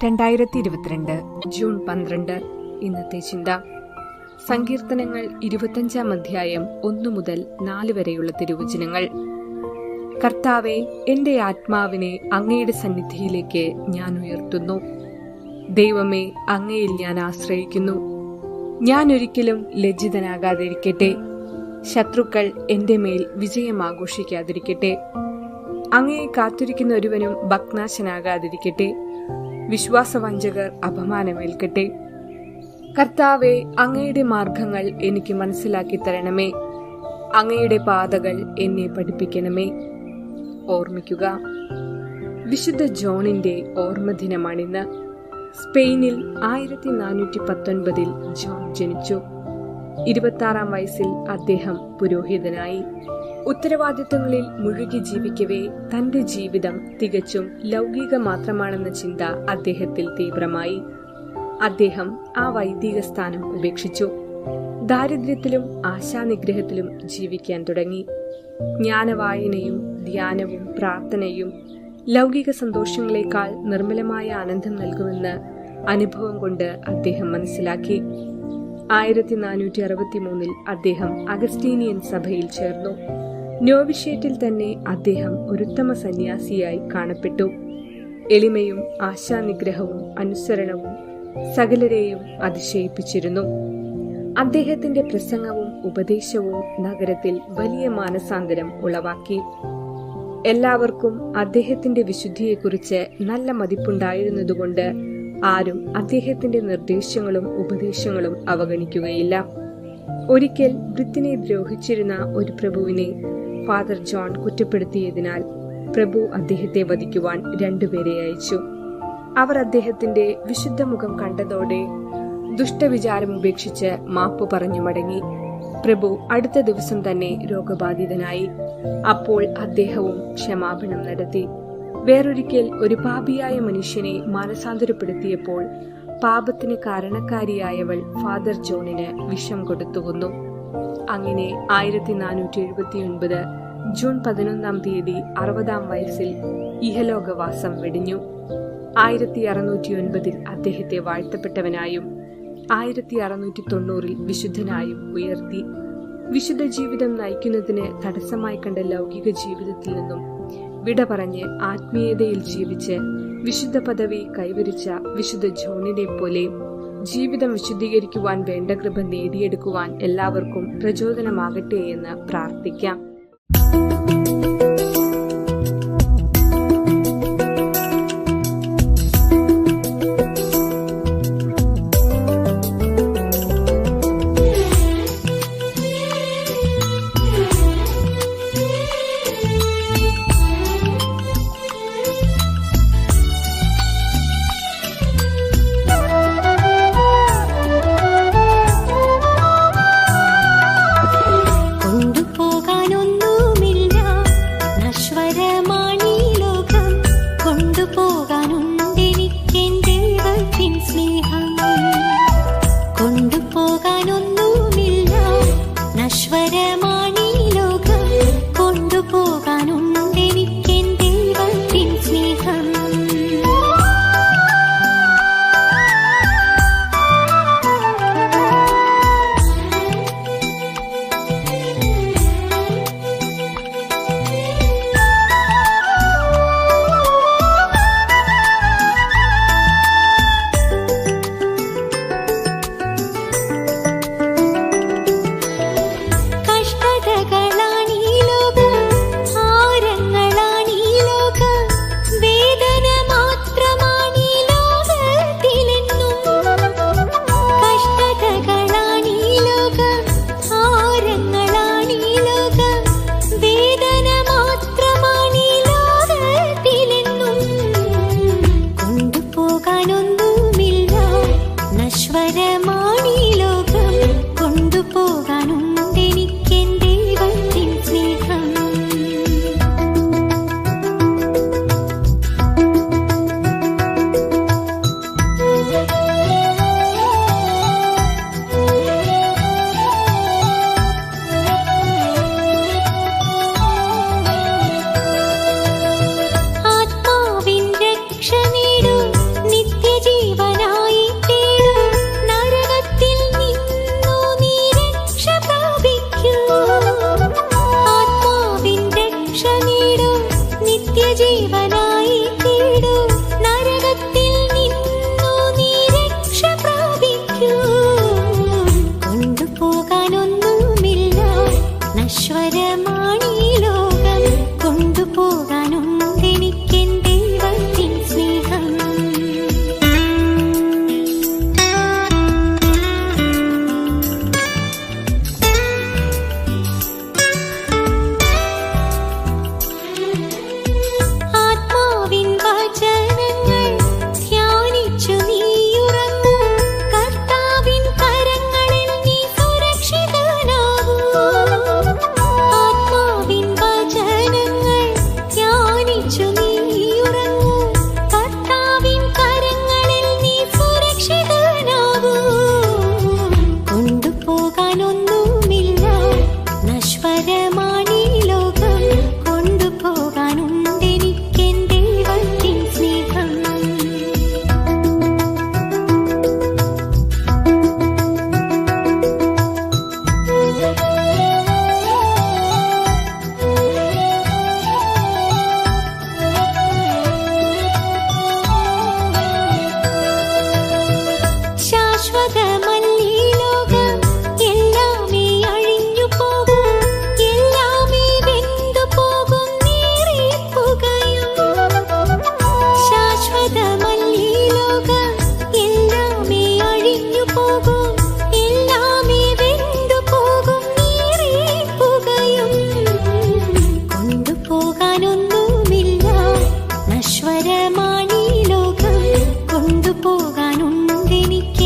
2022 June 12 ഇന്നത്തെ ചിന്ത. സങ്കീർത്തനങ്ങൾ 25-ാം അധ്യായം 1 മുതൽ 4 വരെയുള്ള തിരുവചനങ്ങൾ. കർത്താവേ, എന്റെ ആത്മാവിനെ അങ്ങയുടെ സന്നിധിയിലേക്ക് ഞാൻ ഉയർത്തുന്നു. ദൈവമേ, അങ്ങയിൽ ഞാൻ ആശ്രയിക്കുന്നു. ഞാൻ ഒരിക്കലും ലജ്ജിതനാകാതിരിക്കട്ടെ. ശത്രുക്കൾ എന്റെ മേൽ വിജയം ആഘോഷിക്കാതിരിക്കട്ടെ. അങ്ങയെ കാത്തിരിക്കുന്ന ഒരുവനും ഭഗ്നാശനാകാതിരിക്കട്ടെ. വിശ്വാസവഞ്ചകർ അപമാനമേൽക്കട്ടെ. കർത്താവെ, അങ്ങയുടെ മാർഗങ്ങൾ എനിക്ക് മനസ്സിലാക്കി തരണമേ. അങ്ങയുടെ പാതകൾ എന്നെ പഠിപ്പിക്കണമേ. ഓർമ്മിക്കുക, വിശുദ്ധ ജോണിന്റെ ഓർമ്മദിനമാണിന്ന്. സ്പെയിനിൽ 1419 ജോൺ ജനിച്ചു. 26-ാം വയസ്സിൽ അദ്ദേഹം പുരോഹിതനായി. ഉത്തരവാദിത്തങ്ങളിൽ മുഴുകി ജീവിക്കവേ തന്റെ ജീവിതം തികച്ചും ലൗകിക മാത്രമാണെന്ന ചിന്ത അദ്ദേഹത്തിൽ തീവ്രമായി. അദ്ദേഹം ആ വൈദിക സ്ഥാനം ഉപേക്ഷിച്ചു. ദാരിദ്ര്യത്തിലും ആശാനിഗ്രഹത്തിലും ജീവിക്കാൻ തുടങ്ങി. ജ്ഞാനവായനയും ധ്യാനവും പ്രാർത്ഥനയും ലൗകിക സന്തോഷങ്ങളെക്കാൾ നിർമ്മലമായ ആനന്ദം നൽകുമെന്ന് അനുഭവം കൊണ്ട് അദ്ദേഹം മനസ്സിലാക്കി. 1463 അദ്ദേഹം അഗസ്റ്റീനിയൻ സഭയിൽ ചേർന്നു. നോവിഷ്യേറ്റിൽ തന്നെ അദ്ദേഹം ഒരുത്തമ സന്യാസിയായി കാണപ്പെട്ടു. എളിമയും ആശാനിഗ്രഹവും അനുസരണവും സകലരെയും അതിശയിപ്പിച്ചിരുന്നു. അദ്ദേഹത്തിന്റെ പ്രസംഗവും ഉപദേശവും നഗരത്തിൽ വലിയ മാനസാന്തരം ഉളവാക്കി. എല്ലാവർക്കും അദ്ദേഹത്തിന്റെ വിശുദ്ധിയെക്കുറിച്ച് നല്ല മതിപ്പുണ്ടായിരുന്നതുകൊണ്ട് ആരും അദ്ദേഹത്തിന്റെ നിർദ്ദേശങ്ങളും ഉപദേശങ്ങളും അവഗണിക്കുകയില്ല. ഒരിക്കൽ വൃത്തിനെ ദ്രോഹിച്ചിരുന്ന ഒരു പ്രഭുവിനെ ഫാദർ ജോൺ കുറ്റപ്പെടുത്തിയതിനാൽ പ്രഭു അദ്ദേഹത്തെ വധിക്കുവാൻ 2 പേരെ അയച്ചു. അവർ അദ്ദേഹത്തിന്റെ വിശുദ്ധ മുഖം കണ്ടതോടെ ദുഷ്ടവിചാരം ഉപേക്ഷിച്ച് മാപ്പ് പറഞ്ഞു മടങ്ങി. പ്രഭു അടുത്ത ദിവസം തന്നെ രോഗബാധിതനായി. അപ്പോൾ അദ്ദേഹവും ക്ഷമാപണം നടത്തി. വേറൊരിക്കൽ ഒരു പാപിയായ മനുഷ്യനെ മാനസാന്തരപ്പെടുത്തിയപ്പോൾ പാപത്തിന് കാരണക്കാരിയായവൾ ഫാദർ ജോണിന് വിഷം കൊടുത്തു കൊന്നു. അങ്ങനെ 1479 ജൂൺ 11-ാം തീയതി 60-ാം വയസ്സിൽ ഇഹലോകവാസം വെടിഞ്ഞു. 1609 അദ്ദേഹത്തെ വാഴ്ത്തപ്പെട്ടവനായും 1690 വിശുദ്ധനായും ഉയർത്തി. വിശുദ്ധ ജീവിതം നയിക്കുന്നതിന് തടസ്സമായി കണ്ട ലൗകിക ജീവിതത്തിൽ നിന്നും വിട പറഞ്ഞ് ആത്മീയതയിൽ ജീവിച്ച് വിശുദ്ധ പദവി കൈവരിച്ച വിശുദ്ധ ജോണിനെ പോലെ ജീവിതം വിശുദ്ധീകരിക്കുവാൻ വേണ്ട കൃപ നേടിയെടുക്കുവാൻ എല്ലാവർക്കും പ്രചോദനമാകട്ടെ എന്ന് പ്രാർത്ഥിക്കാം. വചനങ്ങൾ ധ്യാനിച്ചു നീയുറങ്ങൂ. കർത്താവിൻ കരങ്ങളിൽ നീ സുരക്ഷിതനാകൂ. ആത്മാവിൻ വചനങ്ങൾ ധ്യാനിച്ചു നീയുറങ്ങൂ. കർത്താവിൻ കരങ്ങളിൽ നീ സുരക്ഷിതനാകൂ. കൊണ്ടുപോകാനൊന്നുമില്ല, നശ്വരമാണീ ലോകം. കൊണ്ടുപോകാനുണ്ടെനിക്കെൻ ദൈവത്തിൻ സ്നേഹം. ശാശ്വതമല്ലീ ലോകം, എല്ലാമേ അഴിഞ്ഞു പോകും. എല്ലാമേ വെന്തു പോകും, നീറിപ്പുകയും. ശാശ്വതമല്ലീ ലോകം, എല്ലാമേ അഴിഞ്ഞു പോകും. എല്ലാമേ വെന്തു പോകും, നീറിപ്പുകയും. കൊണ്ടുപോകാനൊന്നുമില്ല, നശ്വരമാണീ ലോകം. കൊണ്ടുപോകാനുണ്ടെനിക്ക്